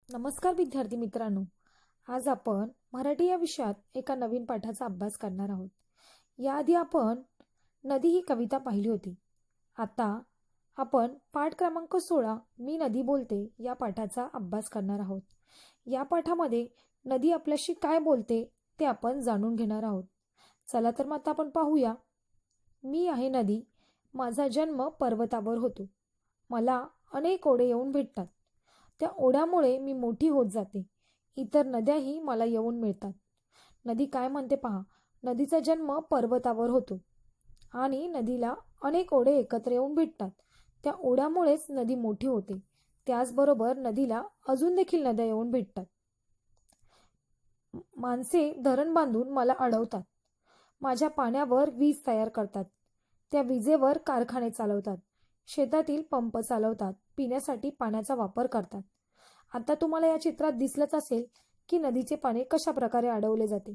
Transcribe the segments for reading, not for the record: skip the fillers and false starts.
नमस्कार विद्यार्थी मित्रांनो. आज आपण मराठी या विषयात एका नवीन पाठाचा अभ्यास करणार आहोत. याआधी आपण नदी ही कविता पाहिली होती. आता आपण पाठ क्रमांक 16 मी नदी बोलते या पाठाचा अभ्यास करणार आहोत. या पाठामध्ये नदी आपल्याशी काय बोलते ते आपण जाणून घेणार आहोत. चला तर मग आता आपण पाहूया. मी आहे नदी, माझा जन्म पर्वतावर होतो. मला अनेक ओढे येऊन भेटतात. त्या ओढ्यामुळे मी मोठी होत जाते. इतर नद्याही मला येऊन मिळतात. नदी काय म्हणते पहा. नदीचा जन्म पर्वतावर होतो आणि नदीला अनेक ओढे एकत्र येऊन भेटतात. त्या ओढ्यामुळेच नदी मोठी होते. त्याचबरोबर नदीला अजून देखील नद्या येऊन भेटतात. माणसे धरण बांधून मला अडवतात. माझ्या पाण्यावर वीज तयार करतात. त्या विजेवर कारखाने चालवतात. शेतातील पंप चालवतात. पिण्यासाठी पाण्याचा वापर करतात. आता तुम्हाला या चित्रात दिसलंच असेल की नदीचे पाणी कशा प्रकारे अडवले जाते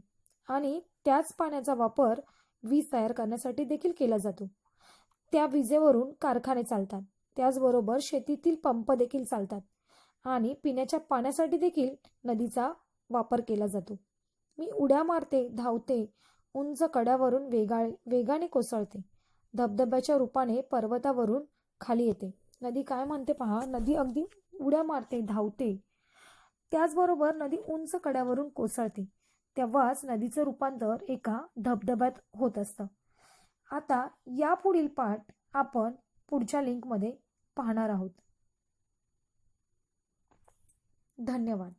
आणि त्याच पाण्याचा वापर वीज तयार करण्यासाठी देखील केला जातो. त्या विजेवरून कारखाने चालतात. त्याचबरोबर शेतीतील पंप देखील चालतात आणि पिण्याच्या पाण्यासाठी देखील नदीचा वापर केला जातो. मी उड्या मारते, धावते, उंच कड्यावरून वेगाने कोसळते. धबधब्याच्या रूपाने पर्वतावरून खाली येते. नदी काय म्हणते पहा. नदी अगदी उड्या मारते, धावते. त्याचबरोबर नदी उंच कड्यावरून कोसळते. तेव्हाच नदीचं रूपांतर एका धबधब्यात होत असतं. आता या पुढील पाठ आपण पुढच्या लिंकमध्ये पाहणार आहोत. धन्यवाद.